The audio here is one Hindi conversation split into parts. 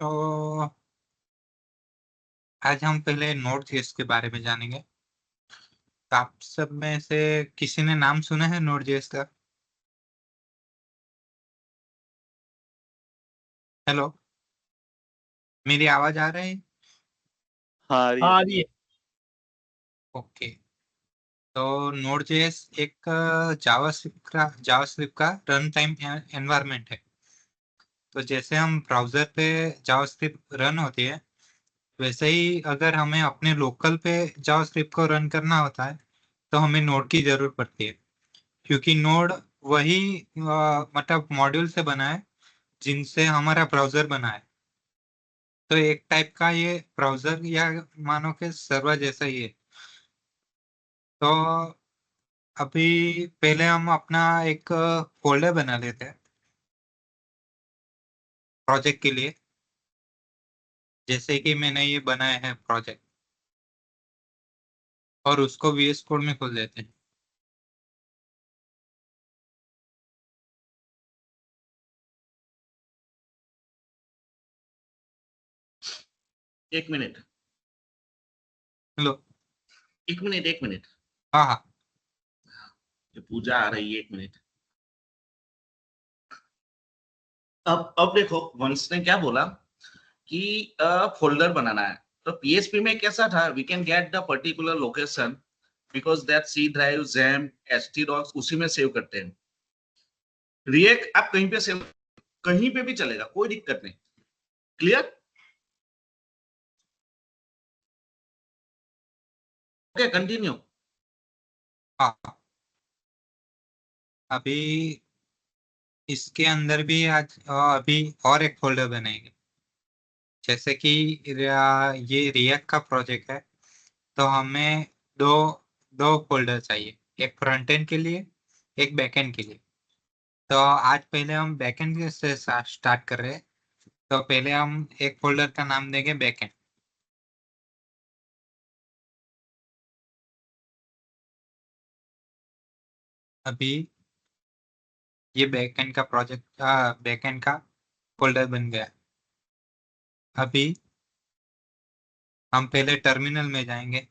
तो आज हम पहले नोड.जेएस के बारे में जानेंगे। तो आप सब में से किसी ने नाम सुना है नोड.जेएस का? हेलो, मेरी आवाज आ रही है? हाँ आ रही है। हाँ जी। ओके। तो नोड.जेएस एक जावास्क्रिप्ट का रन टाइम एनवायरनमेंट है। तो जैसे हम ब्राउजर पे जावास्क्रिप्ट रन होती है, वैसे ही अगर हमें अपने लोकल पे जावास्क्रिप्ट को रन करना होता है, तो हमें नोड की जरूरत पड़ती है। क्योंकि नोड वही मतलब मॉड्यूल से बना है जिनसे हमारा ब्राउजर बना है। तो एक टाइप का ये ब्राउजर या मानो के सर्वर जैसा ही है। तो अभी पहले हम अपना एक फोल्डर बना लेते हैं प्रोजेक्ट के लिए। जैसे कि मैंने ये बनाया है प्रोजेक्ट, और उसको वीएस कोड में खोल देते हैं। एक मिनट हेलो। एक मिनट एक मिनट हाँ हाँ। ये पूजा आ रही है, एक मिनट। अब देखो, वंश ने क्या बोला कि फोल्डर बनाना है। तो पीएचपी में कैसा था, we can get the particular location because that C drive जैम htdocs उसी में सेव करते हैं। रिएक्ट आप कहीं पे सेव, कहीं पे भी चलेगा, कोई दिक्कत नहीं। क्लियर? Okay, continue. हाँ हाँ। अभी इसके अंदर भी आज अभी और एक फोल्डर बनाएंगे। जैसे कि ये रिएक्ट का प्रोजेक्ट है, तो हमें दो दो फोल्डर चाहिए, एक फ्रंट एंड के लिए, एक बैक एंड के लिए। तो आज पहले हम बैक एंड से स्टार्ट कर रहे हैं। तो पहले हम एक फोल्डर का नाम देंगे बैक एंड। अभी ये बैक एंड का प्रोजेक्ट बैक एंड का फोल्डर बन गया। अभी हम पहले टर्मिनल में जाएंगे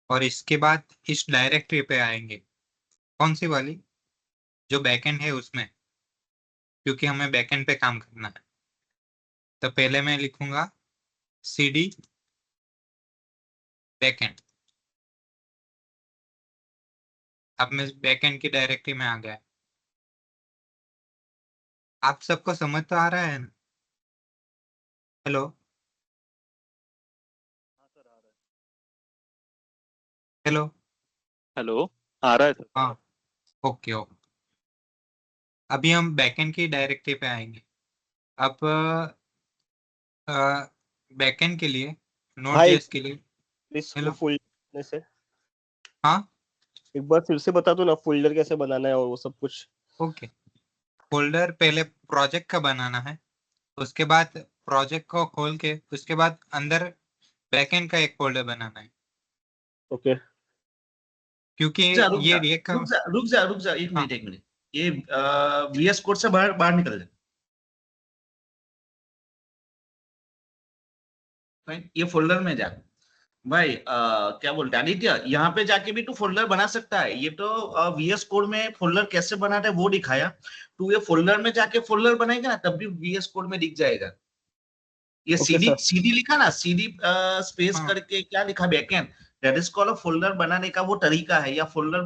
और इसके बाद इस डायरेक्टरी पे आएंगे। कौन सी वाली? जो बैकएंड है उसमें, क्योंकि हमें बैकएंड पे काम करना है। तो पहले मैं लिखूंगा cd बैकएंड। अब मैं बैकएंड की डायरेक्टरी में आ गया। आप सबको समझ तो आ रहा है ना? हेलो। हाँ सर आ रहा है। हेलो। हेलो आ रहा है सर। हाँ। Okay okay. अभी हम बैकएंड की डायरेक्टरी पे आएंगे। अब बैकएंड के लिए, भाई नोड.जेएस के लिए। प्लीज वो हेलो। फोल्डर से हाँ। एक बार फिर से बता दो ना, फोल्डर कैसे बनाना है और वो सब कुछ। ओके। फोल्डर पहले प्रोजेक्ट का बनाना है। उसके बाद प्रोजेक्ट को खोल के उसके बाद अंदर बैकएंड का एक फोल्डर बनाना है। ओके क्योंकि रुक ये जा रिएक्ट का। रुक जा रुक जा रुक जा, एक हाँ। मिनट एक मिनट। ये वीएस कोड से बाहर बाहर निकल जा। Fine, ये फोल्डर में जा। भाई क्या बोलते हैं आदित्य, यहाँ पे जाके भी तू फोल्डर बना सकता है। ये तो वीएस कोड में फोल्डर कैसे बनाता है वो दिखाया। तू ये फोल्डर में जाके फोल्डर बनाएगा ना, तब भी वीएस कोड में दिख जाएगा। ये ओके सीडी सर। सीडी लिखा ना, सीडी स्पेस हाँ। करके क्या लिखा, backend. That is called folder बनाने का वो तरीका है, या फोल्डर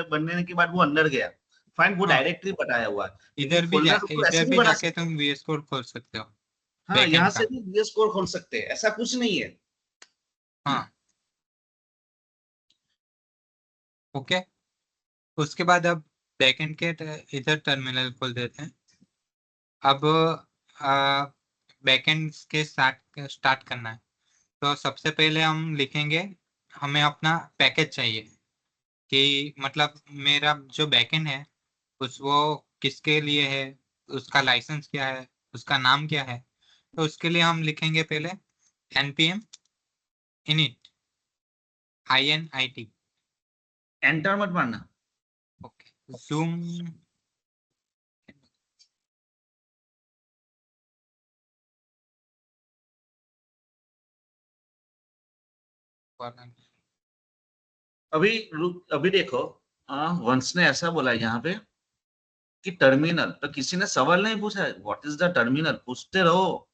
बनने के बाद वो अंदर गया। फाइन, वो हाँ। डायरेक्टरी बताया हुआ है। लेकिन फोल्डर को ऐसे इधर नहीं भी बना जाके सकते। तुम वीएस कोड खोल सकते हो हाँ, यहाँ बैकएंड से का। भी वीएस कोड खोल सकते हैं, ऐसा कुछ नहीं है। हाँ। ओके। उसके बाद अब बैकएंड के इधर टर्मिनल खोल देते हैं। अब बैकएंड के स्टार्ट करना है। तो सबसे पहले हम लिखेंगे, हमें अपना पैकेज चाहिए कि मतलब मेरा जो बैकएंड है उस वो किसके लिए है, उसका लाइसेंस क्या है, उसका नाम क्या है। तो उसके लिए हम लिखेंगे पहले npm init init। एंटर मत मारना। ओके। जूम अभी देखो, वंश ने ऐसा बोला यहाँ पे कि टर्मिनल, तो किसी ने सवाल नहीं पूछा व्हाट इज द टर्मिनल, पूछते रहो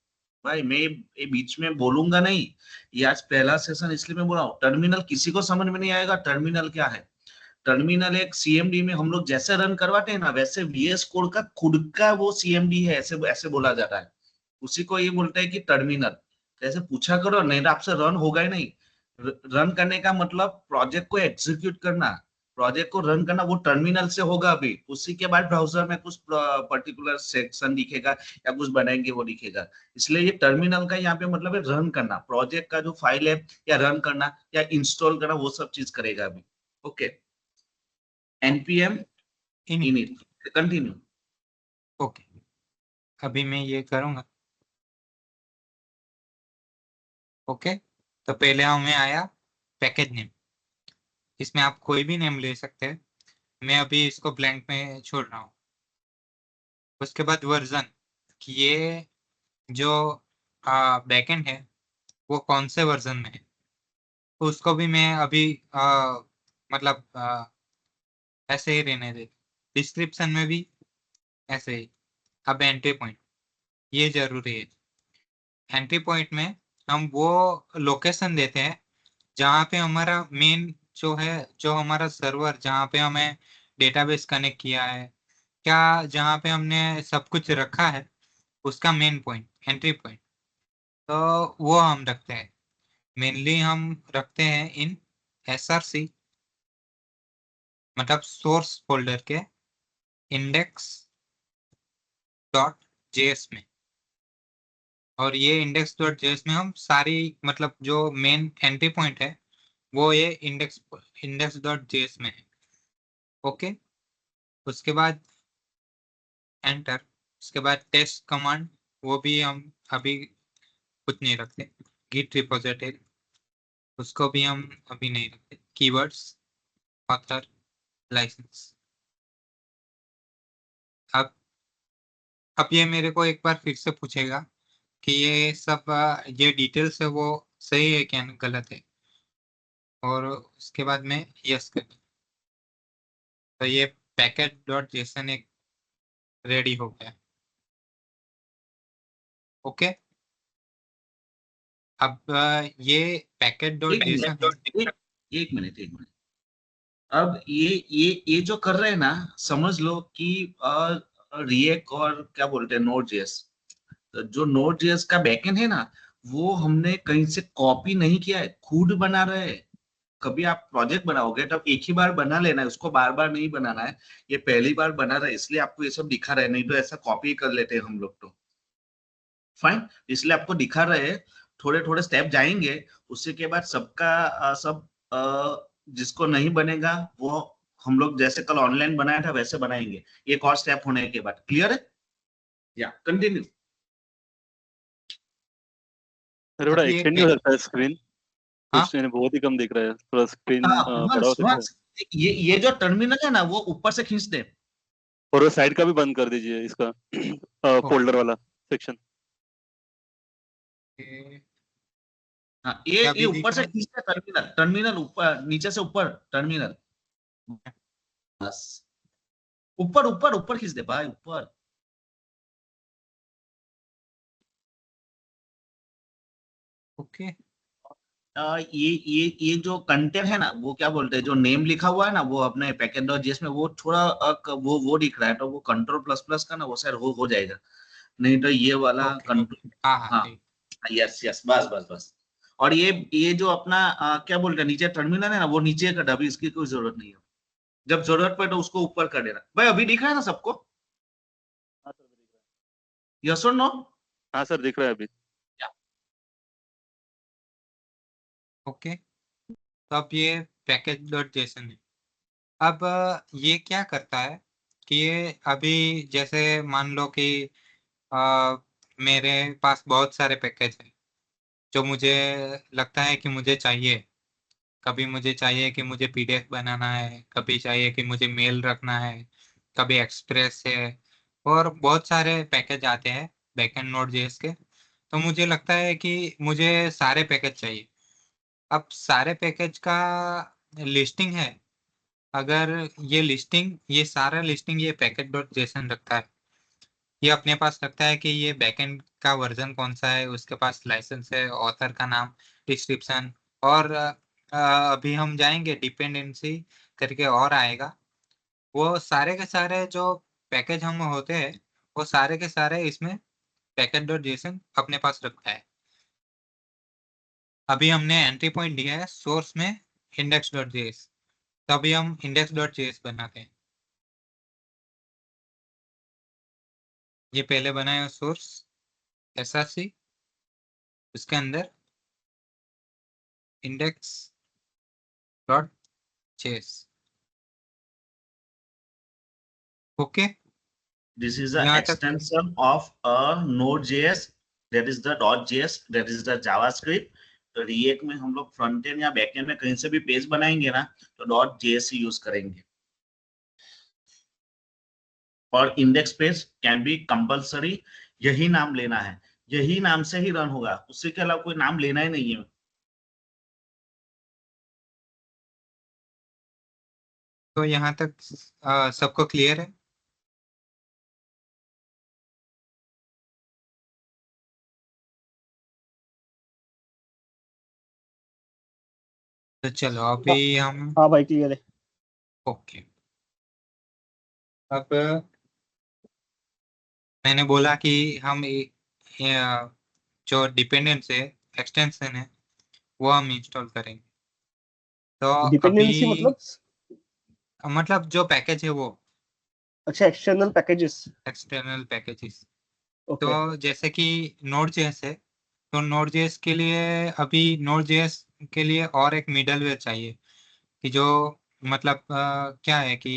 भाई। मैं ये बीच में बोलूंगा नहीं, ये आज पहला सेशन इसलिए मैं बोल रहा हूँ। टर्मिनल किसी को समझ में नहीं आएगा टर्मिनल क्या है। टर्मिनल एक सीएमडी में हम लोग जैसे रन करवाते हैं ना, वैसे वीएस कोड का खुद का वो सीएमडी है, ऐसे ऐसे बोला जाता है। उसी को ये बोलते हैं कि टर्मिनल। ऐसे पूछा करो, नहीं तो आपसे रन होगा ही नहीं। रन करने का मतलब प्रोजेक्ट को एग्जीक्यूट करना, प्रोजेक्ट को रन करना, वो टर्मिनल से होगा। अभी उसी के बाद ब्राउजर में कुछ पर्टिकुलर सेक्शन दिखेगा या कुछ बनाएंगे वो दिखेगा। इसलिए ये टर्मिनल का यहाँ पे मतलब है रन करना, प्रोजेक्ट का जो फाइल है या रन करना या इंस्टॉल करना, वो सब चीज करेगा अभी। Okay, npm init, continue. Okay, अभी मैं ये करूंगा। ओके, तो पहले हमें आया पैकेज नेम, इसमें आप कोई भी नेम ले सकते हैं, मैं अभी इसको ब्लैंक में छोड़ रहा हूँ। उसके बाद वर्जन, कि ये जो बैकएंड है वो कौन से वर्जन में है, उसको भी मैं अभी मतलब ऐसे ही रहने दे। डिस्क्रिप्शन में भी ऐसे ही। अब एंट्री पॉइंट, ये जरूरी है। एंट्री पॉइंट में हम वो लोकेशन देते हैं जहाँ पे हमारा मेन जो है, जो हमारा सर्वर जहाँ पे हमें डेटाबेस कनेक्ट किया है, क्या जहाँ पे हमने सब कुछ रखा है, उसका मेन पॉइंट, एंट्री पॉइंट, तो वो हम रखते हैं। मेनली हम रखते हैं इन SRC, मतलब सोर्स फोल्डर के index.js में। और ये index.js में हम सारी मतलब जो मेन एंट्री पॉइंट है वो ये index.js में है। ओके, उसके बाद एंटर, उसके बाद टेस्ट कमांड, वो भी हम अभी कुछ नहीं रखते। गिट रिपोजिटरी, उसको भी हम अभी नहीं रखते। Keywords, author, license. अब ये मेरे को एक बार फिर से पूछेगा कि ये सब ये डिटेल्स है वो सही है क्या गलत है, और उसके बाद में यस कर। तो ये पैकेट डॉट जेसन एक रेडी हो गया। ओके, अब ये पैकेट डॉट एक जेसन है। मिनट, एक मिनट, एक मिनट। अब ये जो कर रहे हैं ना, समझ लो कि रिएक्ट और क्या बोलते हैं नोड जेएस, जो नोड जेएस का बैकएंड है ना, वो हमने कहीं से कॉपी नहीं किया है, खुद बना रहे हैं। कभी आप प्रोजेक्ट बनाओगे तब एक ही बार बना लेना है, उसको बार बार नहीं बनाना है। ये पहली बार बना रहा है इसलिए आपको ये सब दिखा रहा है, नहीं तो ऐसा कॉपी कर लेते हैं हम लोग तो। फाइन, इसलिए आपको दिखा रहे हैं। थोड़े थोड़े स्टेप जाएंगे, उससे के बाद सबका सब जिसको नहीं बनेगा वो हम लोग जैसे कल ऑनलाइन बनाया था वैसे बनाएंगे, एक और स्टेप होने के बाद। क्लियर है? या कंटिन्यू। अरे बड़ा अब ये एक्सटेंड नहीं हो सकता है स्क्रीन? हाँ कुछ बहुत ही कम दिख रहा है, थोड़ा स्क्रीन बड़ा हो सकता है। ये जो टर्मिनल है ना वो ऊपर से खींच दे। और वो साइड का भी बंद कर दीजिए, इसका फोल्डर वाला सेक्शन। ओके, हाँ, क्या ये भी ऊपर दिख से रहा है? खींच दे टर्मिनल, टर्मिनल ऊपर, नीचे से ऊपर टर्मिनल, बस। ऊपर ऊपर ऊपर खींच दे भाई, ऊपर। ओके, ये जो कंटेंट है ना, वो क्या बोलते हैं, जो नेम लिखा हुआ है ना वो अपने पैकेट डॉट जेएस में, वो थोड़ा वो दिख रहा है, तो वो कंट्रोल प्लस प्लस का ना वो शायद हो जाएगा। नहीं तो ये वाला ओके, कंट्रोल। ओके, हाँ हाँ हाँ, ठीक। यस यस, बस बस बस। और ये जो अपना क्या बोलते हैं नीचे टर्मिनल है ना, वो नीचे का, अभी इसकी कोई जरूरत नहीं है। जब जरूरत पड़े तो उसको ऊपर कर देना भाई। अभी दिख रहा है ना सबको? हाँ सर दिख रहा यस और नो? है। हाँ सर दिख रहा है अभी। ओके, तो अब ये पैकेज डॉट जेसन है। अब ये क्या करता है कि ये अभी जैसे मान लो कि अ, मेरे पास बहुत सारे पैकेज हैं जो मुझे लगता है कि मुझे चाहिए। कभी मुझे चाहिए कि मुझे PDF बनाना है, कभी चाहिए कि मुझे मेल रखना है, कभी एक्सप्रेस है, और बहुत सारे पैकेज आते हैं बैकएंड नोड जेएस के। तो मुझे लगता है कि मुझे सारे पैकेज चाहिए। अब सारे पैकेज का लिस्टिंग है। अगर ये सारा लिस्टिंग ये पैकेट डॉट जेसन रखता है। ये अपने पास रखता है कि ये बैकएंड का वर्जन कौन सा है, उसके पास लाइसेंस है, ऑथर का नाम, डिस्क्रिप्शन, और अभी हम जाएंगे डिपेंडेंसी करके और आएगा। वो सारे के सारे जो पैकेज हम होते हैं, वो सारे के सारे इसमें पैकेट डॉट जेसन अपने पास रखता है। अभी हमने एंट्री पॉइंट दिया है सोर्स में इंडेक्स डॉट जेएस, तो अभी हम इंडेक्स डॉट जेएस बनाते हैं। ये पहले बनाया सोर्स एसआरसी, उसके अंदर index dot JS. Okay, This is the यहाँ तक extension of a Node.js, that is the .js, that is the JavaScript. तो React में हम लोग फ्रंट एंड या बैक एंड में कहीं से भी पेज बनाएंगे ना, तो .js ही यूज करेंगे। और index page can be compulsory, यही नाम लेना है, यही नाम से ही रन होगा, उससे के अलावा कोई नाम लेना ही नहीं है। तो यहाँ तक सबको क्लियर है? तो चलो अभी हम हाँ भाई क्लियर है। ओके। अब मैंने बोला कि हम जो डिपेंडेंस है, एक्सटेंशन है, वो हम इंस्टॉल करेंगे। तो डिपेंडेंसी अभी मतलब जो पैकेज है वो अच्छा एक्सटर्नल पैकेजेस। External packages. तो ओके जैसे कि नोड जेएस है, तो नोड जेएस के लिए अभी नोड जेएस के लिए और एक मिडलवेयर चाहिए कि जो मतलब क्या है कि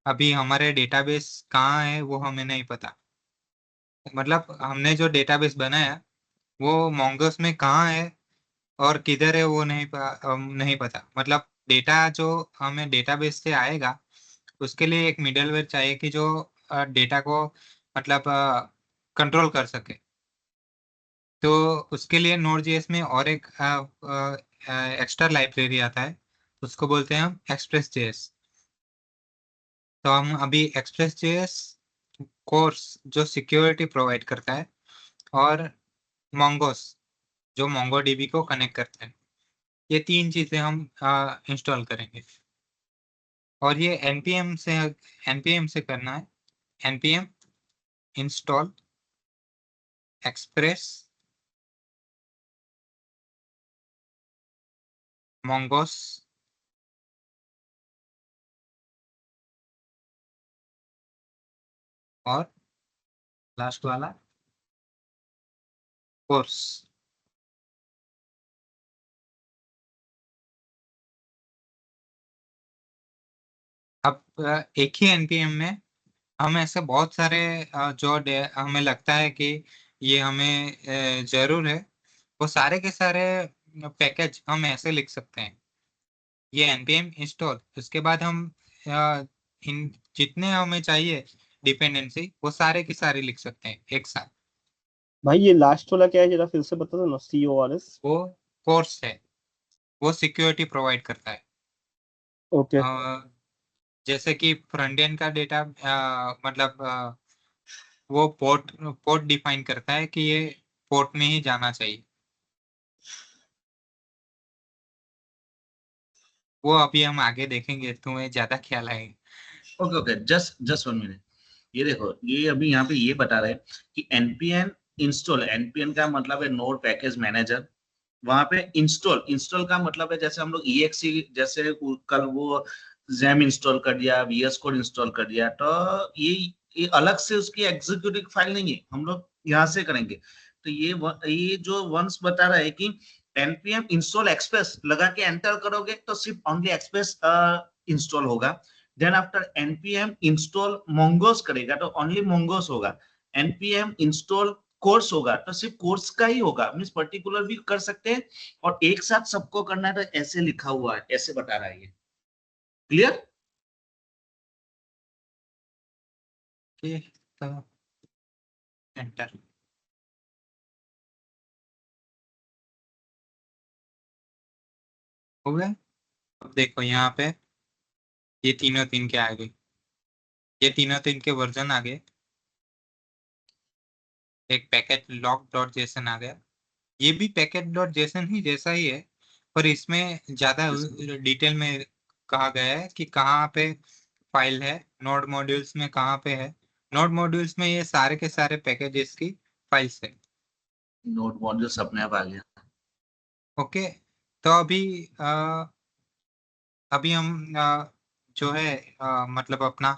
अभी हमारे डेटाबेस कहाँ है वो हमें नहीं पता। मतलब हमने जो डेटाबेस बनाया वो मोंगोस में कहाँ है और किधर है वो नहीं पता। मतलब डेटा जो हमें डेटाबेस से आएगा उसके लिए एक मिडलवेयर चाहिए कि जो डेटा को मतलब कंट्रोल कर सके। तो उसके लिए नोड जेएस में और एक एक्स्ट्रा लाइब्रेरी आता है, उसको बोलते हैं हम एक्सप्रेस जेएस। तो हम अभी एक्सप्रेस जेएस कोर्स जो सिक्योरिटी प्रोवाइड करता है, और मोंगोस जो मोंगोडीबी को कनेक्ट करता है, ये तीन चीजें हम इंस्टॉल करेंगे। और ये एनपीएम से करना है। एनपीएम इंस्टॉल एक्सप्रेस मोंगोस और लास्ट वाला कोर्स। अब एक ही एनपीएम में हम ऐसे बहुत सारे हमें लगता है कि ये हमें जरूर है, वो सारे के सारे पैकेज हम ऐसे लिख सकते हैं। ये npm इंस्टॉल, उसके बाद हम इन जितने हमें चाहिए डिपेंडेंसी वो सारे की सारी लिख सकते हैं एक साथ। भाई ये लास्ट वाला क्या है जरा फिर से बता दो ना, CORS। वो कोर्स है, वो सिक्योरिटी प्रोवाइड करता है। ओके अ, जैसे कि फ्रंट एंड का डेटा मतलब वो पोर्ट पोर्ट डिफाइन करता है कि ये पोर्ट में ही जाना चाहिए। वो अभी हम आगे देखेंगे, तुम्हें ज्यादा ख्याल आएगा। Okay okay, just just 1 minute. ये देखो, ये अभी यहाँ पे ये बता रहे हैं कि npm इंस्टॉल, npm का मतलब है नोड पैकेज मैनेजर। वहां पे इंस्टॉल, इंस्टॉल का मतलब है जैसे हम लोग exe, जैसे कल वो जैम इंस्टॉल कर दिया, VS कोड इंस्टॉल कर दिया, तो ये अलग से उसकी एग्जीक्यूटिव फाइल नहीं है, हम लोग यहाँ से करेंगे। तो ये जो वंस बता रहा है कि npm इंस्टॉल एक्सप्रेस लगा के एंटर करोगे तो सिर्फ ओनली एक्सप्रेस इंस्टॉल होगा। Then after npm install mongoose करेगा तो ओनली मोंगोस होगा। npm इंस्टॉल कोर्स होगा तो सिर्फ कोर्स का ही होगा, मींस पर्टिकुलर भी कर सकते हैं। और एक साथ सबको करना है तो ऐसे लिखा हुआ है, ऐसे बता रहा है ये। क्लियर? ओके, तो एंटर। हो गया। अब देखो यहाँ पे ये तीनों तीन के आ गए, ये तीनों तीन के वर्जन आ गए। एक पैकेट लॉग डॉट जेसन आ गया, ये भी पैकेट डॉट जेसन ही जैसा ही है, पर इसमें ज्यादा डिटेल में कहा गया है कि कहाँ पे फाइल है, नोड मॉड्यूल्स में कहाँ पे है। नोड मॉड्यूल्स में ये सारे के सारे पैकेजेस की फाइल्स है। नोड मॉड्यूल्स अपने आप आ गया। ओके, तो अभी हम जो है मतलब अपना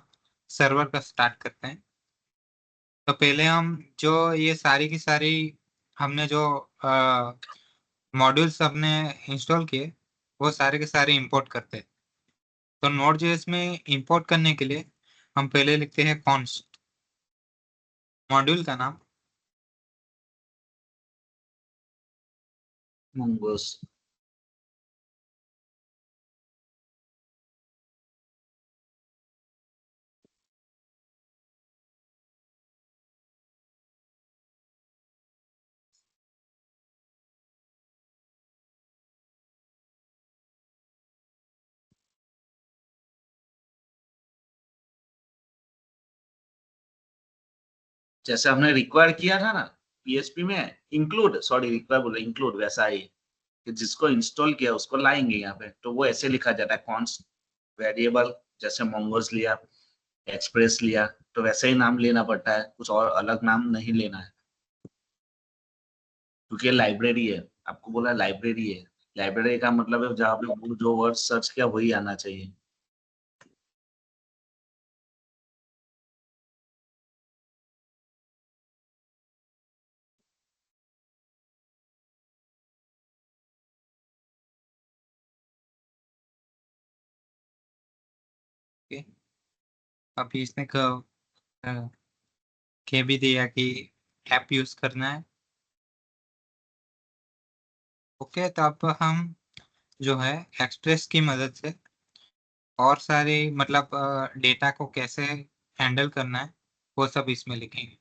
सर्वर का स्टार्ट करते हैं। तो पहले हम जो ये सारी की सारी हमने जो मॉड्यूल्स अपने इंस्टॉल किए वो सारे के सारे इंपोर्ट करते हैं। तो नोड.जेएस में इंपोर्ट करने के लिए हम पहले लिखते हैं कॉन्स्ट मॉड्यूल का नाम, मंगोस। जैसे हमने रिक्वायर किया था ना पीएचपी में, इंक्लूड, सॉरी रिक्वायर बोला, इंक्लूड वैसा ही कि जिसको इंस्टॉल किया उसको लाएंगे यहाँ पे, तो वो ऐसे लिखा जाता है कॉन्स्ट वेरिएबल। जैसे मोंगोस लिया, एक्सप्रेस लिया, तो वैसे ही नाम लेना पड़ता है, कुछ और अलग नाम नहीं लेना है, क्योंकि लाइब्रेरी है। आपको बोला लाइब्रेरी है, लाइब्रेरी का मतलब है जहाँ पे जो वर्ड सर्च किया वही आना चाहिए। ओके। अभी इसने कह भी दिया कि ऐप यूज करना है। ओके, तो अब हम जो है एक्सप्रेस की मदद से और सारे मतलब डेटा को कैसे हैंडल करना है वो सब इसमें लिखेंगे।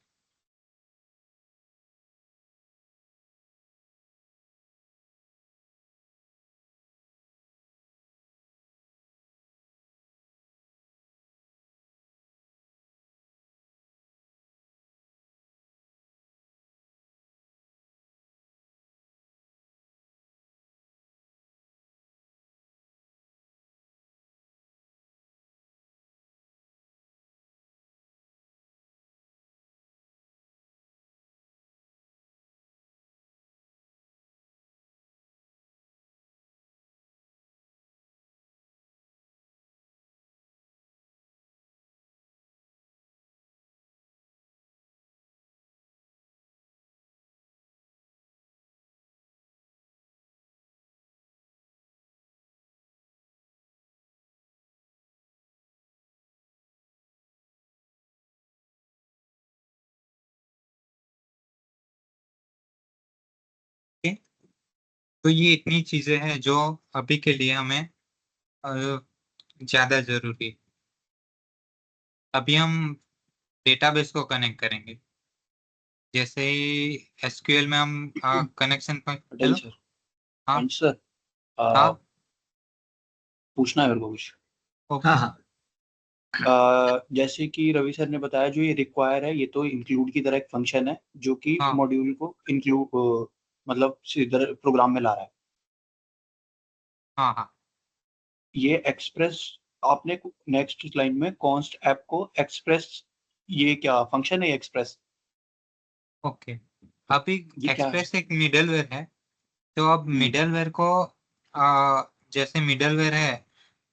ओके, तो ये इतनी चीजें हैं जो अभी के लिए हमें ज्यादा जरूरी है। अभी हम डेटाबेस को कनेक्ट करेंगे। जैसे ही एसक्यूएल में हम connection point, Patel hello, sir. हाँ पंच सर, हाँ पूछना है मेरे को कुछ। ओके। हाँ। जैसे कि रवि सर ने बताया, जो ये रिक्वायर है ये तो इंक्लूड की तरह एक फंक्शन है जो कि हाँ मॉड्यूल को इंक्लूड मतलब इधर प्रोग्राम में ला रहा है। हाँ हाँ ये एक्सप्रेस, आपने नेक्स्ट लाइन में कॉन्स्ट ऐप को एक्सप्रेस, ये क्या फंक्शन है एक्सप्रेस? ओके। अभी ये क्या है? एक्सप्रेस एक मिडलवेयर है। तो अब हम्म मिडलवेयर को जैसे मिडलवेयर है,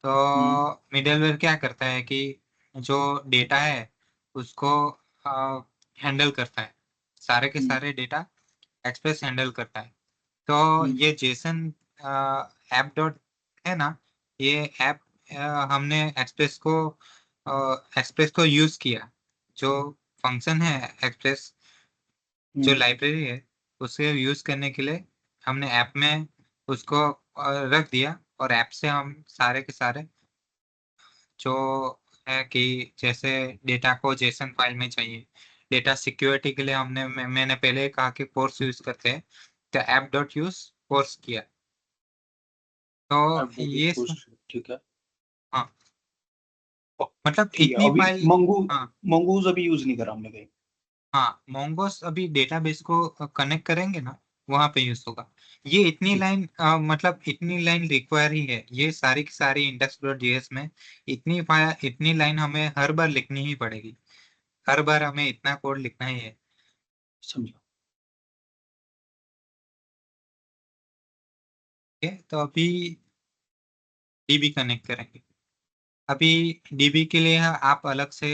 तो हम्म मिडलवेयर क्या करता है कि जो डेटा है उसको हैंडल करता है, सारे के हम्म सारे डेटा एक्सप्रेस हैंडल करता है। तो हम्म ये जेसन ऐप डॉट है ना, ये ऐप हमने एक्सप्रेस को यूज किया। जो फंक्शन है एक्सप्रेस, जो हम्म लाइब्रेरी है, उसे यूज करने के लिए हमने ऐप में उसको रख दिया, और ऐप से हम सारे के सारे जो है कि जैसे डेटा को जेसन फाइल में चाहिए, डेटा सिक्योरिटी के लिए मैंने पहले ही कहा कि फोर्स यूज करते हैं, तो ऐप डॉट यूज फोर्स किया। तो ये ठीक है, हाँ मतलब ठीक है। इतनी अभी फाइल हाँ मंगूज अभी यूज नहीं करा हमने कहीं। हाँ मोंगोस अभी डेटाबेस को कनेक्ट करेंगे ना, वहां पे यूज होगा। ये इतनी ठीक। लाइन मतलब इतनी लाइन रिक्वायर ही है, ये सारी की सारी index.js में इतनी लाइन हमें हर बार लिखनी ही पड़ेगी, हर बार हमें इतना कोड लिखना ही है। समझा। ठीक है, तो अभी डीबी कनेक्ट करेंगे। अभी डीबी के लिए आप अलग से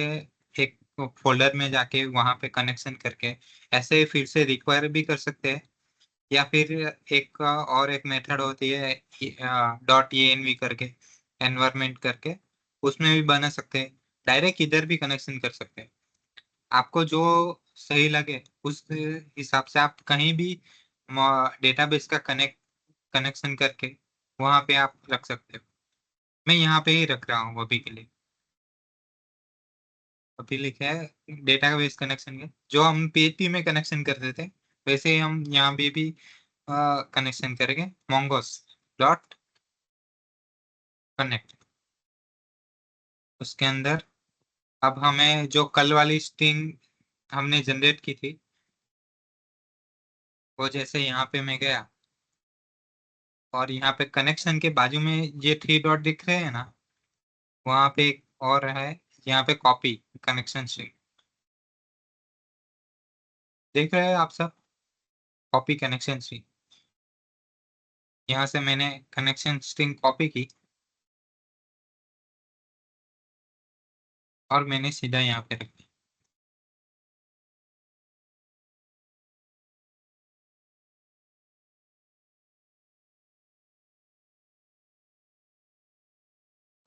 एक फोल्डर में जाके वहां पे कनेक्शन करके ऐसे फिर से रिक्वायर भी कर सकते हैं, या फिर एक और एक मेथड होती है डॉट env करके, एनवायरमेंट करके, उसमें भी बना सकते हैं। डायरेक्ट इधर भी कनेक्शन कर सकते हैं, आपको जो सही लगे उस हिसाब से आप कहीं भी डेटाबेस का कनेक्शन करके वहां पे आप रख सकते हो। मैं यहाँ पे ही रख रहा हूँ अभी के लिए। अभी लिखा है डेटाबेस कनेक्शन के, जो हम PHP में कनेक्शन करते थे वैसे ही हम यहाँ भी कनेक्शन करेंगे mongoose डॉट कनेक्ट। उसके अंदर अब हमें जो कल वाली स्ट्रिंग हमने जनरेट की थी, वो जैसे यहाँ पे मैं गया और यहाँ पे कनेक्शन के बाजू में ये 3 डॉट दिख रहे हैं ना, वहाँ पे एक और है, यहाँ पे कॉपी कनेक्शन स्ट्रिंग देख रहे हैं आप सब, कॉपी कनेक्शन स्ट्रिंग। यहाँ से मैंने कनेक्शन स्ट्रिंग कॉपी की और मैंने सीधा यहाँ पे रख दी।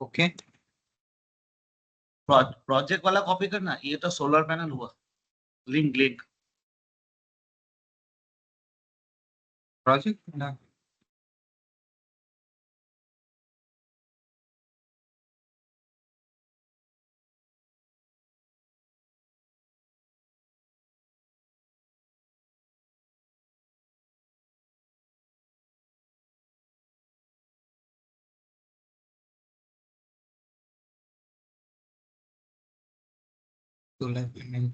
ओके, प्रोजेक्ट वाला कॉपी करना, ये तो सोलर पैनल हुआ। लिंक प्रोजेक्ट ना सोलर पैनल।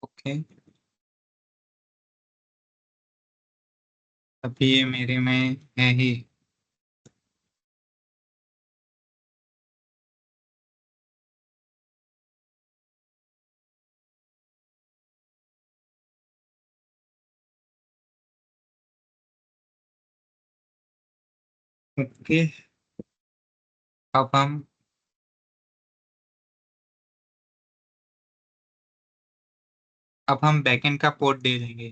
ओके, अभी ये मेरे में है ही। ओके, अब हम बैकएंड का पोर्ट दे देंगे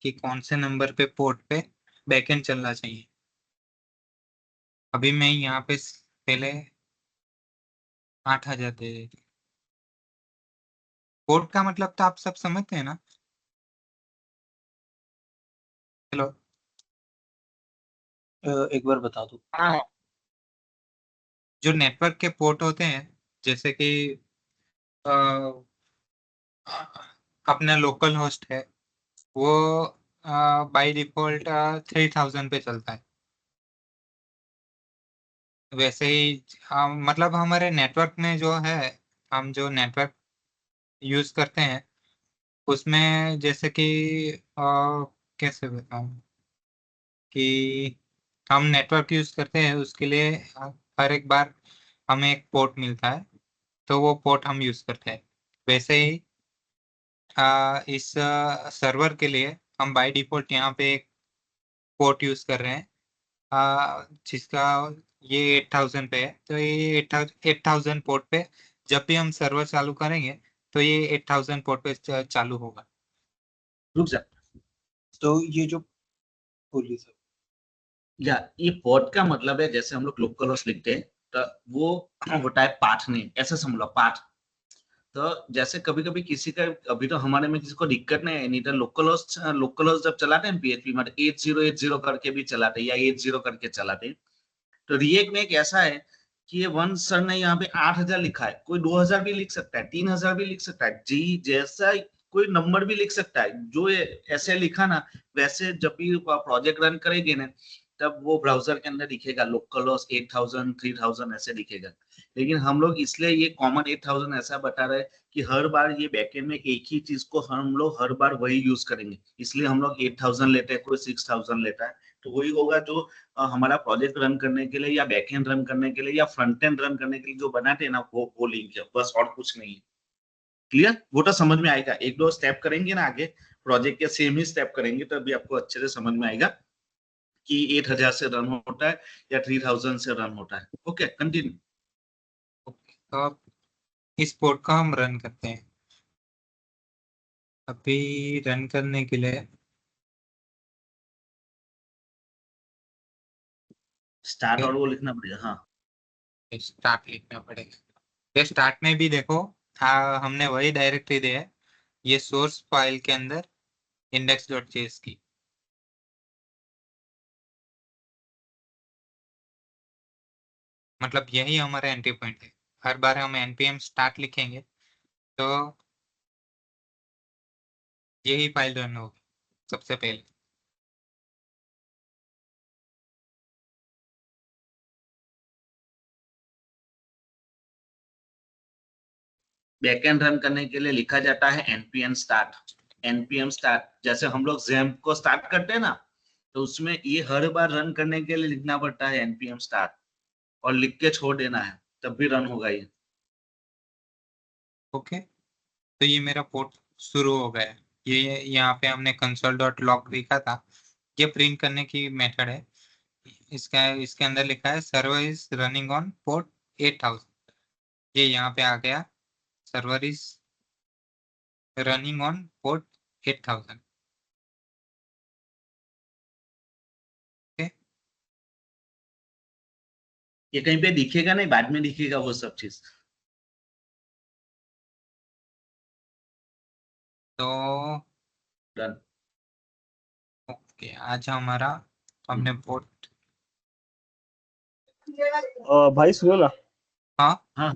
कि कौन से नंबर पे पोर्ट पे बैकएंड चलना चाहिए। अभी मैं यहाँ पे पहले 8000 दे देती। पोर्ट का मतलब तो आप सब समझते हैं ना? हेलो, एक बार बता दो। हाँ जो नेटवर्क के पोर्ट होते हैं, जैसे कि अ, अपना लोकल होस्ट है, वो बाय डिफॉल्ट 3000 पे चलता है। वैसे ही मतलब हमारे नेटवर्क में जो है, हम जो नेटवर्क यूज करते हैं उसमें जैसे कि कैसे बताऊं कि हम नेटवर्क यूज करते हैं उसके लिए हर एक बार हमें एक पोर्ट मिलता है, तो वो पोर्ट हम यूज करते हैं। वैसे ही इस सर्वर के लिए हम बाय डिफॉल्ट यहाँ पे एक पोर्ट यूज कर रहे हैं, जिसका ये 8000 पे है। तो ये 8000 पोर्ट पे जब भी हम सर्वर चालू करेंगे तो ये 8000 पोर्ट पे चालू होगा। रुक जा। तो ये जो बोलिए सर। या ये पोर्ट का मतलब है जैसे हम लोग लोकल होस्ट लिखते हैं तो वो होता है पाथ नेम, ऐसे समझ लो पाथ। तो जैसे कभी कभी किसी का, अभी तो हमारे में किसी को दिक्कत नहीं है, नहीं तो लोकल होस्ट जब चलाते हैं पीएचपी में 8080 करके भी चलाते हैं या 80 करके चलाते हैं। तो रिएक्ट में एक ऐसा है कि ये वन सर ने यहाँ पे 8000 लिखा है, कोई 2000 भी लिख सकता है, 3000 भी लिख सकता है, जी जैसा कोई नंबर भी लिख सकता है। जो ये ऐसे लिखा ना, वैसे जब भी प्रोजेक्ट रन करेंगे ना, तब वो ब्राउजर के अंदर दिखेगा लोकल होस्ट 8000 3000 ऐसे दिखेगा। लेकिन हम लोग इसलिए ये कॉमन 8000 ऐसा बता रहे हैं कि हर बार ये बैकएंड में एक ही चीज को हम लोग हर बार वही यूज करेंगे, इसलिए हम लोग 8000 लेते हैं, कोई 6000 लेता है। तो वही होगा जो हमारा प्रोजेक्ट रन करने के लिए या बैकएंड रन करने के लिए या फ्रंट एंड रन करने के लिए जो बनाते हैं ना, वो लिंक है बस, और कुछ नहीं है। क्लियर? वो तो समझ में आएगा, एक दो स्टेप करेंगे ना आगे, प्रोजेक्ट के सेम ही स्टेप करेंगे तो अभी आपको अच्छे से समझ में आएगा कि 8000 से रन होता है या 3000 से रन होता है। Okay, continue. तो अब इस पोर्ट का हम रन करते हैं। अभी रन करने के लिए स्टार्ट और वो लिखना पड़ेगा। हाँ, स्टार्ट लिखना पड़ेगा। ये स्टार्ट में भी देखो, हमने वही डायरेक्टरी दी है, ये सोर्स फाइल के अंदर index.js की। मतलब यही हमारा एंट्री पॉइंट है। हर बार हम npm स्टार्ट लिखेंगे तो यही फाइल रन होगी सबसे पहले। बैकएंड रन करने के लिए लिखा जाता है npm स्टार्ट। npm स्टार्ट जैसे हम लोग XAMPP को स्टार्ट करते हैं ना, तो उसमें ये हर बार रन करने के लिए लिखना पड़ता है npm स्टार्ट, और लिख के छोड़ देना है, तब भी रन होगा ये। ओके, तो ये मेरा पोर्ट शुरू हो गया है। ये यहाँ पे हमने console.log लिखा था, ये प्रिंट करने की मेथड है। इसके अंदर लिखा है server is running on port 8000। ये यहाँ पे आ गया, server is running on port 8000। ये कहीं पे दिखेगा नहीं, बाद में दिखेगा वो सब चीज। तो डन। ओके, आज हमारा हमने पोर्ट, भाई सुनो ना, हाँ हाँ,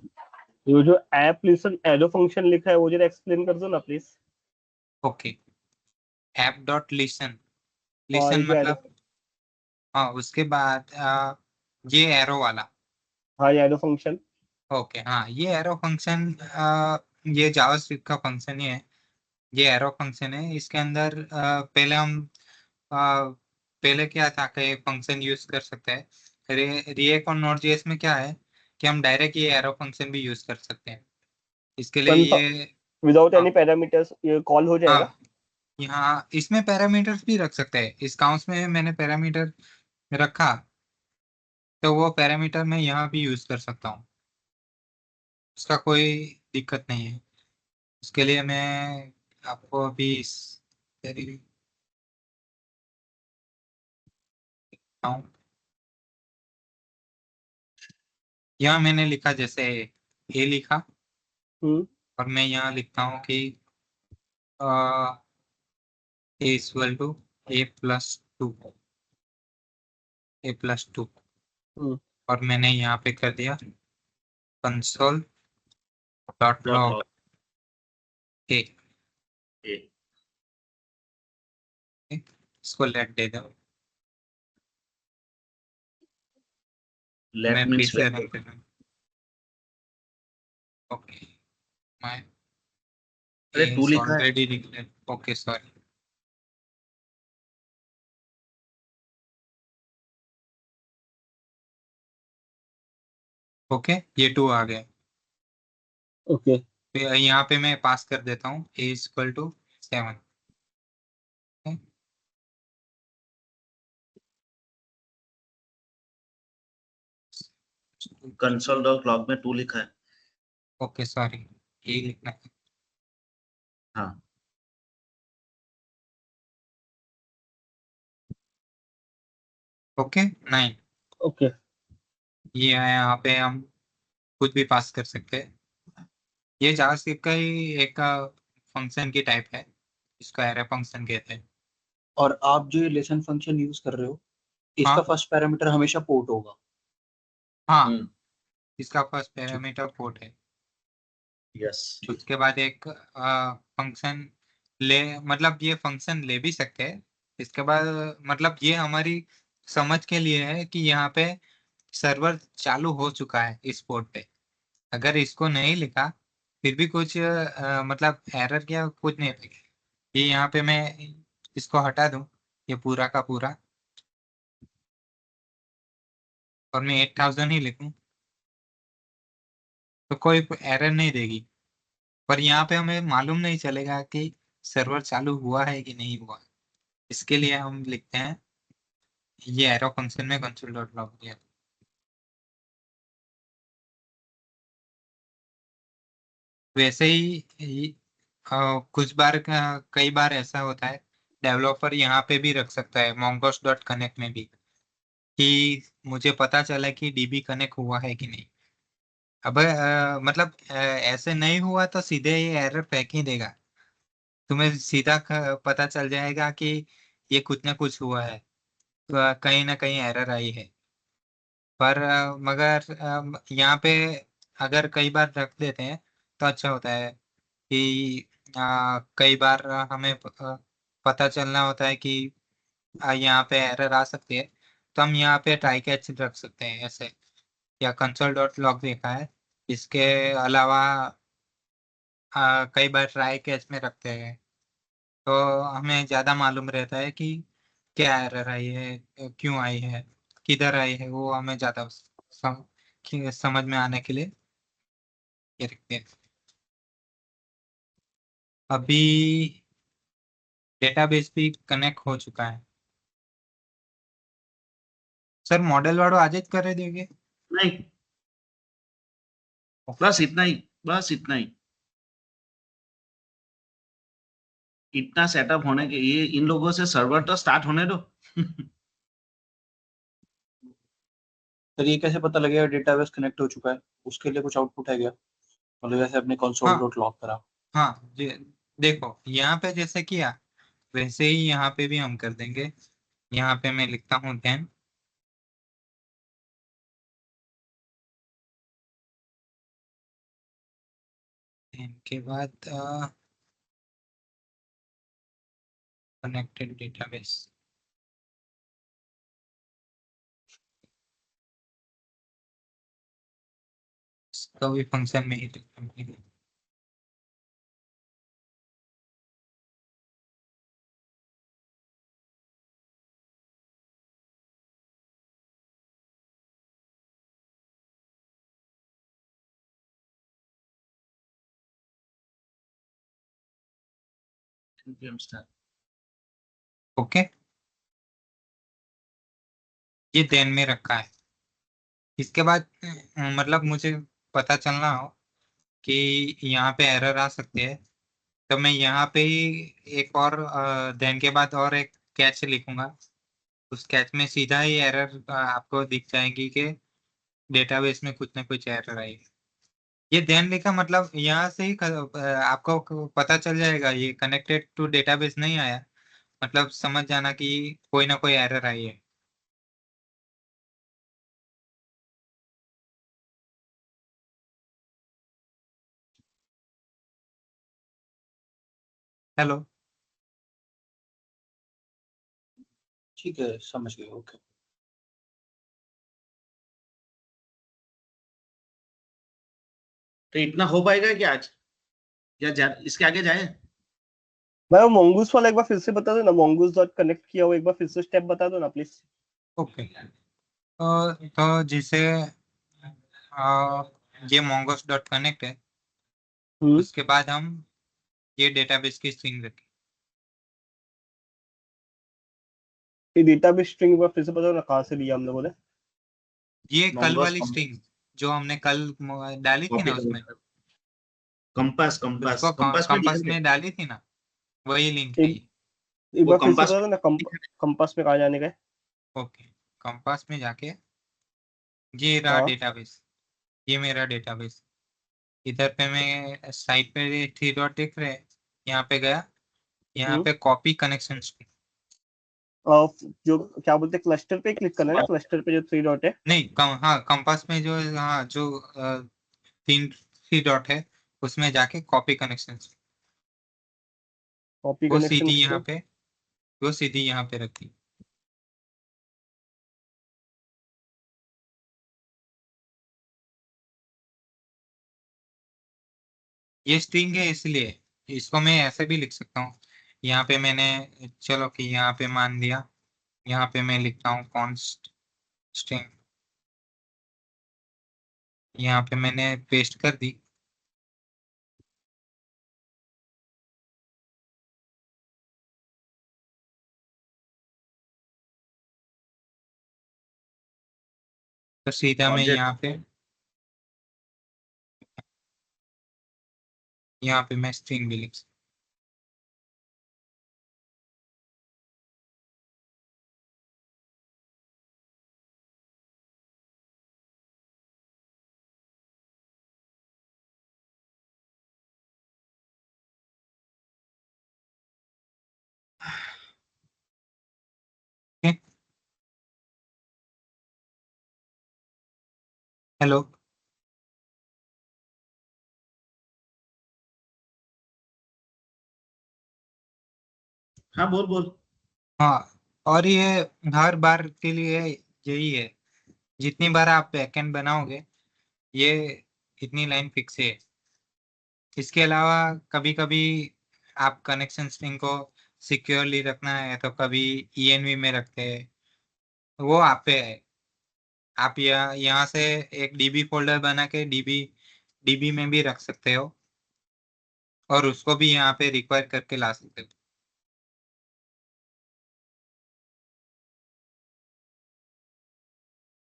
ये जो ऐप लिसन एडो फंक्शन लिखा है वो जरा एक्सप्लेन कर दो ना please. Okay, app dot listen. हाँ ये लिसन जो एडो, मतलब, हाँ उसके बाद ये एरो वाला। हाँ ये एडो फंक्शन। ओके, हाँ ये एरो फंक्शन, ये जावास्क्रिप्ट का फंक्शन ही है। ये एरो फंक्शन है। इसके अंदर पहले हम पहले क्या था कि फंक्शन यूज कर सकते हैं। रिएक्ट और नोड जेएस में क्या है कि हम डायरेक्ट ये एरो फंक्शन भी यूज कर सकते हैं। इसके लिए ये, विदाउट हाँ एनी पैरामीटर्स ये कॉल हो जाएगा। हाँ, यहाँ इसमें पैरामीटर्स भी रख सकते हैं। इस काउंट्स में मैंने पैरामीटर रखा, तो वो पैरामीटर मैं यहाँ भी यूज कर सकता हूँ, उसका कोई दिक्कत नहीं है। उसके लिए मैं आपको अभी यहाँ मैंने लिखा, जैसे ए लिखा, हम्म और मैं यहाँ लिखता हूँ कि ए इक्वल टू a+2, a+2। हम्म और मैंने यहाँ पे कर दिया console dot dot log log. ए। इसको लेट दे दो, लेट मैं फिर मीन्स से रन कर रहा हूँ। ओके, माय अरे टू इज लिखा है। Already declared. Okay sorry. Okay, ये 2 आ गया। ओके फिर यहाँ पे मैं पास कर देता हूँ a equal to 7। Console dot log में 2 लिखा है। ओके सॉरी, ये लिखना है। हाँ, ओके 9 ओके ये है, यहाँ पे हम कुछ भी पास कर सकते हैं। ये जावास्क्रिप्ट का ही एक फंक्शन की टाइप है, इसको एरे फंक्शन कहते हैं। और आप जो ये लेसन फंक्शन यूज कर रहे हो, इसका हाँ फर्स्ट पैरामीटर हमेशा पोर्ट होगा। हाँ, हम्म, इसका फर्स्ट ठीक पैरामीटर पोर्ट है। यस, ठीक। उसके बाद एक फंक्शन ले, मतलब ये फंक्शन ले भी सकते हैं। इसके बाद मतलब ये हमारी समझ के लिए है कि यहाँ पे सर्वर चालू हो चुका है इस पोर्ट पे। अगर इसको नहीं लिखा फिर भी कुछ मतलब एरर क्या कुछ नहीं लगेगा। ये यहाँ पे मैं इसको हटा दूं, ये पूरा का पूरा, और मैं 8000 ही लिखूं तो कोई एरर नहीं देगी। पर यहाँ पे हमें मालूम नहीं चलेगा कि सर्वर चालू हुआ है कि नहीं हुआ। इसके लिए हम लिखते हैं ये एरो फंक्शन में कंसोल डॉट लॉग दिया। वैसे ही कुछ बार कई बार ऐसा होता है, डेवलपर यहाँ पे भी रख सकता है mongoose डॉट कनेक्ट में भी, कि मुझे पता चला कि डीबी कनेक्ट हुआ है कि नहीं। अब मतलब ऐसे नहीं हुआ तो सीधे ये एरर फेंक ही देगा, तुम्हें सीधा पता चल जाएगा कि ये कुछ ना कुछ हुआ है, तो कहीं ना कहीं एरर आई है। पर मगर यहाँ पे अगर कई बार रख देते हैं तो अच्छा होता है कि कई बार हमें पता चलना होता है कि यहाँ पे एरर आ सकती है, तो हम यहाँ पे ट्राई कैच रख सकते हैं ऐसे, या कंसोल डॉट लॉग देखा है। इसके अलावा कई बार ट्राई कैच में रखते हैं, तो हमें ज़्यादा मालूम रहता है कि क्या एरर आई है, क्यों आई है, किधर आई है, वो हमें ज़्यादा समझ में आने के लिए ये रखते हैं। अभी डेटाबेस भी कनेक्ट हो चुका है। सर मॉडल वाड़ो आज ज करे देंगे? नहीं, बस इतना ही, बस इतना ही। इतना सेटअप होने के ये इन लोगों से सर्वर तो स्टार्ट होने दो। सर ये कैसे पता लगेगा डेटाबेस कनेक्ट हो चुका है? उसके लिए कुछ आउटपुट है क्या? मतलब जैसे अपने कंसोल हाँ डॉट लॉग करा। हाँ जी, देखो यहाँ पे जैसे किया वैसे ही यहाँ पे भी हम कर देंगे। यहाँ पे मैं लिखता हूँ 10, के बाद कनेक्टेड डेटाबेस। इसका भी फंक्शन में ही लिखता हूँ। ओके, ये देन में रखा है। इसके बाद मतलब मुझे पता चलना हो कि यहाँ पे एरर आ सकती है, तो मैं यहाँ पे ही एक और देन के बाद और एक कैच लिखूंगा। उस कैच में सीधा ही एरर आपको दिख जाएगी कि डेटाबेस में कुछ ना कुछ एरर आई है। ये देन लिखा मतलब यहाँ से ही आपको पता चल जाएगा ये कनेक्टेड टू डेटाबेस नहीं आया, मतलब समझ जाना कि कोई ना कोई एरर आई है। हेलो। ठीक है, समझ गए। ओके। तो इतना हो पाएगा क्या आज, या इसके आगे जाए? भाई वो mongoose वाला एक बार फिर से बता दो ना, mongoose डॉट कनेक्ट किया हुआ एक बार फिर से स्टेप बता दो ना प्लीज। ओके, तो जैसे ये mongoose डॉट कनेक्ट है, हम्म उसके बाद हम ये डेटाबेस की स्ट्रिंग रखें। ये डेटाबेस स्ट्रिंग एक बार फिर से बता दो ना, कहाँ से लिया हम लोगों ने? ये कल Mongoose वाली स्ट्रिंग जो हमने कल डाली थी ना, उसमें कंपास उसको कंपास कंपास में कंपास लिखे थे। में डाली थी ना, वही लिंक है एक ये। एक वो बार फिर से कंपास बता दो ना, कंपास में कहाँ जाने का है? ओके, कंपास में जाके ये रहा हाँ। डेटाबेस, ये मेरा डेटाबेस। इधर पे मैं साइड पे 3 डॉट दिख रहे हैं, यहाँ पे गया, यहाँ पे कॉपी कनेक्शन। जो क्या बोलते हैं, क्लस्टर पे क्लिक करना है ना, क्लस्टर पे जो 3 डॉट है। नहीं हाँ, कंपास में जो जो 3 डॉट है उसमें जाके कॉपी कनेक्शन, कॉपी वो कनेक्शन सीधी यहाँ पे, वो सीधी यहाँ पे रखी। ये स्ट्रिंग है इसलिए इसको मैं ऐसे भी लिख सकता हूँ। यहाँ पे मैंने, चलो कि यहाँ पे मान लिया, यहाँ पे मैं लिखता हूँ कॉन्स्ट स्ट्रिंग, यहाँ पे मैंने पेस्ट कर दी। तो सीधा मैं Object. यहाँ पे मैं स्ट्रिंग भी लिख सकता हूँ। हेलो। हाँ बोल बोल। हाँ, और ये हर बार के लिए यही है, जितनी बार आप बैकएंड बनाओगे ये इतनी लाइन फिक्स है। इसके अलावा कभी कभी आप कनेक्शन स्ट्रिंग को सिक्योरली रखना है तो कभी ENV में रखते हैं, वो आप पे है। आप यहाँ से एक DB फोल्डर बना के DB में भी रख सकते हो और उसको भी यहाँ पे रिक्वायर करके ला सकते हो।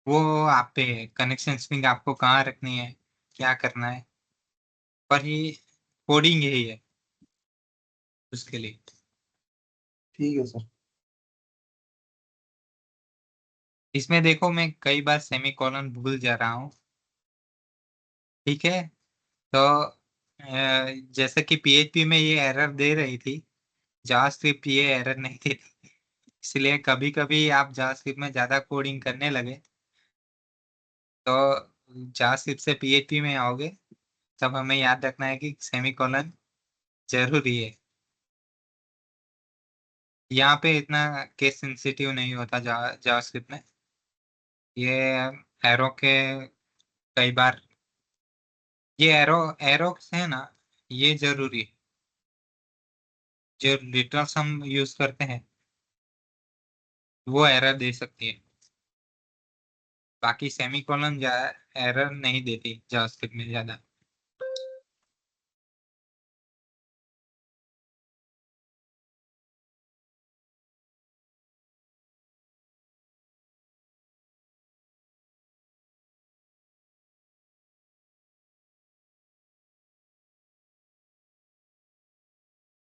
वो आप पे है, कनेक्शन स्ट्रिंग आपको कहाँ रखनी है, क्या करना है, पर ये कोडिंग यही है उसके लिए। ठीक है सर। इसमें देखो मैं कई बार सेमीकोलन भूल जा रहा हूँ, ठीक है। तो जैसे कि PHP में ये एरर दे रही थी, जावास्क्रिप्ट ये एरर नहीं देती, इसलिए कभी कभी आप जावास्क्रिप्ट में ज्यादा कोडिंग करने लगे तो जावास्क्रिप्ट से PHP में आओगे, तब हमें याद रखना है कि सेमीकोलन जरूरी है। यहाँ पे इतना केस सेंसिटिव नहीं होता जावास्क्रिप्ट में, ये एरो के कई बार, ये एरो है ना, ये जरूरी है। जो लिटरल्स हम यूज करते हैं वो एरर दे सकती है, बाकी सेमीकोलन एरर नहीं देती जावास्क्रिप्ट में ज्यादा।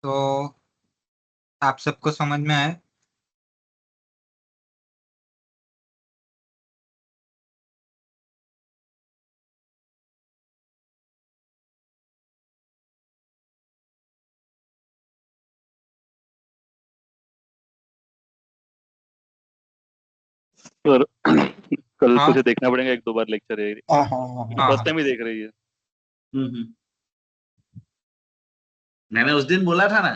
तो आप सबको समझ में आए? सर कल हाँ कुछ देखना पड़ेगा, 1-2 बार लेक्चर है। हाँ हाँ हाँ हाँ। फर्स्ट टाइम ही देख रही है। हम्म। मैंने उस दिन बोला था ना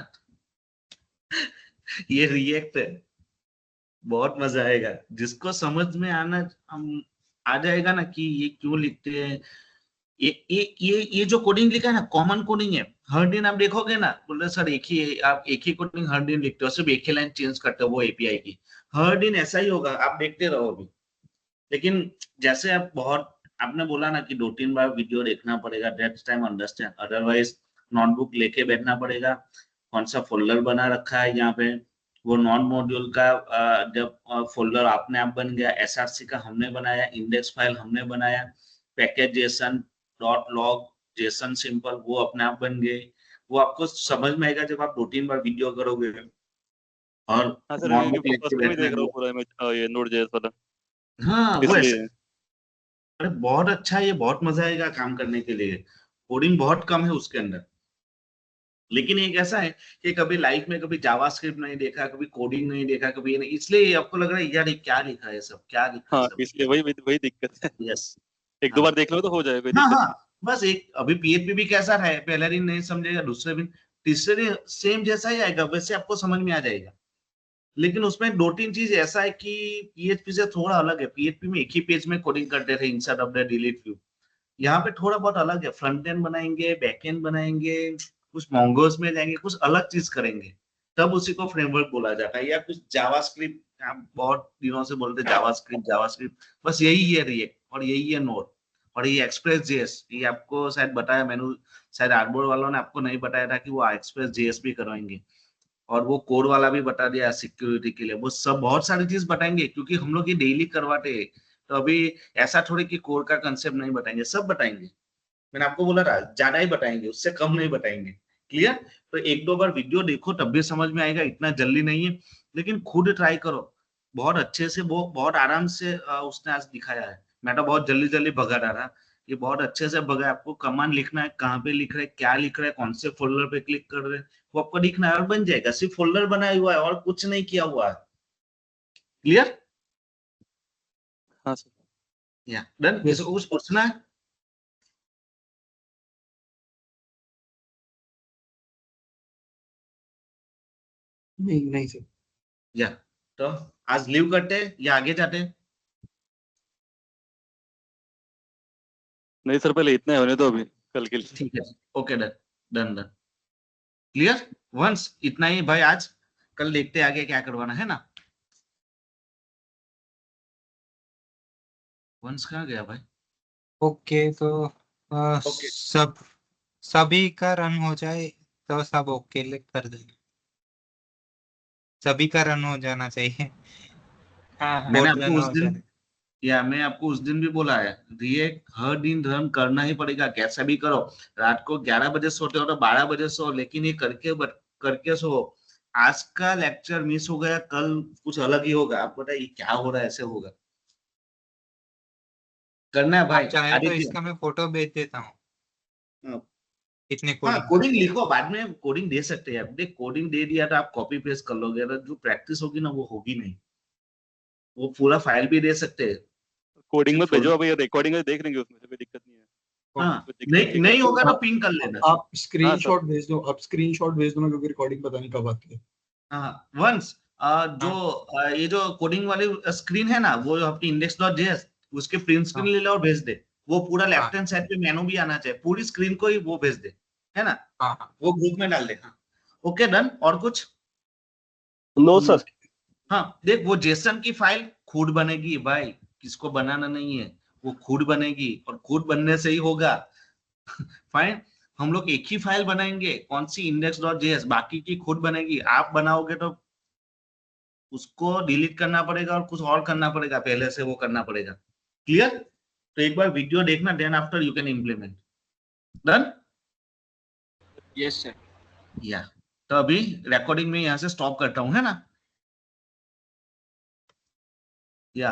ये रिएक्ट है, बहुत मजा आएगा। जिसको समझ में हम आ जाएगा ना कि ये क्यों लिखते हैं। ये जो कोडिंग लिखा है ना, कॉमन कोडिंग है। हर दिन आप देखोगे ना, बोले सर आप एक ही कोडिंग हर दिन लिखते हो, सिर्फ एक ही लाइन चेंज करते हो वो एपीआई की। हर दिन ऐसा ही होगा, आप देखते रहो अभी। लेकिन जैसे आप बहुत आपने बोला ना कि 2-3 बार वीडियो देखना पड़ेगा, that's time understand. Otherwise notebook लेके बैठना पड़ेगा, कौन सा फोल्डर बना रखा है यहाँ पे, वो नॉन मॉड्यूल का जब फोल्डर अपने आप बन गया, एसआरसी का हमने बनाया, इंडेक्स फाइल हमने बनाया, package Jason dot log Jason simple वो अपने आप बन गए। वो आपको समझ में आएगा जब आप 2-3 बार वीडियो करोगे और हाँ सर, नोटबुक फर्स्ट लेके टाइम ही बैठना देख रहा है। हूँ पूरा मैं, ये नोड.js वाला। हाँ वो ऐसे, इसलिए अरे बहुत अच्छा है, ये बहुत मजा आएगा काम करने के लिए। कोडिंग बहुत कम है उसके अंदर, लेकिन एक ऐसा है कि कभी लाइफ में कभी जावास्क्रिप्ट नहीं देखा, कभी कोडिंग नहीं देखा, कभी ये नहीं, इसलिए आपको लग रहा है यार ये क्या लिखा है सब, क्या लिखा है हाँ, सब। इसलिए वही वही वही दिक्कत है। यस। एक दो हाँ बार देख लो तो हो जाएगा, कोई हाँ दिक्कत हाँ, नहीं। बस एक अभी पीएचपी भी कैसा है, पहले दिन नहीं समझेगा, दूसरे दिन तीसरे दिन सेम जैसा ही आएगा, वैसे आपको समझ में आ जाएगा। लेकिन उसमें दो तीन चीज ऐसा है कि पीएचपी से थोड़ा अलग है। पीएचपी में एक ही पेज में कोडिंग करते थे, इंसर्ट अपडेट डिलीट व्यू। यहाँ पे थोड़ा बहुत अलग है, फ्रंट एंड बनाएंगे, बैक एंड बनाएंगे, कुछ मोंगोस में जाएंगे, कुछ अलग चीज करेंगे, तब उसी को फ्रेमवर्क बोला जाता है। या कुछ जावास्क्रिप्ट, आप बहुत दिनों से बोलते जावास्क्रिप्ट जावास्क्रिप्ट, बस यही है रिएक्ट और यही है नोड और ये एक्सप्रेस जेएस। ये आपको शायद बताया मैंने, शायद आर्टबोर्ड वालों ने आपको नहीं बताया था कि वो एक्सप्रेस जेएस भी करवाएंगे, और वो कोड वाला भी बता दिया सिक्योरिटी के लिए। वो सब बहुत सारी चीज बताएंगे, क्योंकि हम लोग ये डेली करवाते हैं। तो अभी ऐसा थोड़ी कि कोड का कंसेप्ट नहीं बताएंगे, सब बताएंगे। मैंने आपको बोला था ज्यादा ही बताएंगे, उससे कम नहीं बताएंगे। क्लियर? तो एक दो बार वीडियो देखो तब भी समझ में आएगा, इतना जल्दी नहीं है, लेकिन खुद ट्राई करो। बहुत अच्छे से, वो बहुत आराम से उसने आज दिखाया है। मैं तो बहुत जल्दी जल्दी भगा रहा था, ये बहुत अच्छे से भगा। आपको कमांड लिखना है, कहाँ पे लिख रहे हैं, क्या लिख रहे हैं, कौन से फोल्डर पे क्लिक कर रहे हैं, वो आपको दिखना है और बन जाएगा। सिर्फ फोल्डर बनाया हुआ है और कुछ नहीं किया हुआ है। क्लियर? हाँ सर। या डन? किसी को कुछ पूछना है? नहीं नहीं सर। या तो आज लीव करते हैं या आगे जाते हैं? नहीं सर, पहले इतना होने दो अभी कल के लिए। ठीक है, okay, done done done. Clear? Once इतना ही भाई आज, कल देखते हैं आगे क्या करवाना है ना। वंस कहाँ गया भाई? ओके, तो ओके। सभी का रन हो जाए तो सब ओके कर देंगे। सभी का रन हो जाना चाहिए। हाँ हाँ। मैंने बोर्ड आपको रन उस हो दिन, जाने। या मैं आपको उस दिन भी बोला है, रिएक्ट हर दिन रन करना ही पड़ेगा, कैसा भी करो। रात को 11 बजे सोते हो तो 12 बजे सो, लेकिन ये करके सो। आज का लेक्चर मिस हो गया, कल कुछ अलग ही होगा। आप बताइए क्या हो रहा है, ऐसे होगा। करना है भाई आप चाहे तो आदित्य। इसका मैं फोटो भेज देता हूँ, हाँ कितने हाँ, कोडिंग कोडिंग करते हैं। लिखो, बाद में कोडिंग दे सकते हैं आप। देख कोडिंग दे दिया तो आप कॉपी पेस्ट कर लोगे, अगर जो प्रैक्टिस होगी ना वो होगी नहीं। वो पूरा फाइल भी दे सकते हैं। कोडिंग सिर्फ मत भेजो, अभी रिकॉर्डिंग में देख लेंगे, उसमें से कोई दिक्कत नहीं है। हाँ, कुछ दिक्कत नहीं की नहीं बात होगा तो आप पिन कर लेना। आप हाँ सर। स्क्रीनशॉट भेज दो, आप स्क्रीनशॉट भेज दो ना, क्योंकि रिकॉर्डिंग पता नहीं कब आती है। हाँ वंस जो हाँ ये जो कोडिंग वाली स्क्रीन है ना, वो अपनी इंडेक्स डॉट जेएस, उसके प्रिंट स्क्रीन हाँ ले लो और भेज दे। वो पूरा हाँ लेफ्ट हैंड साइड पे मेनू भी आना चाहिए, पूरी स्क्रीन को ही वो भेज दे, है ना। हाँ हाँ। वो ग्रुप में डाल दे। हाँ ओके डन। और कुछ? No sir. हाँ देख, वो जेसन की फाइल खुद बनेगी भाई, किसको बनाना नहीं है। वो खुद बनेगी और खुद बनने से ही होगा। फाइन। हम लोग एक ही फाइल बनाएंगे, कौन सी, इंडेक्स डॉट जेएस, बाकी की खुद बनेगी। आप बनाओगे तो उसको डिलीट करना पड़ेगा और कुछ और करना पड़ेगा, पहले से वो करना पड़ेगा। क्लियर? तो एक बार वीडियो देखना, then after you can implement. Done? Yes sir. या तो अभी रिकॉर्डिंग में यहाँ से स्टॉप करता हूँ, है ना। या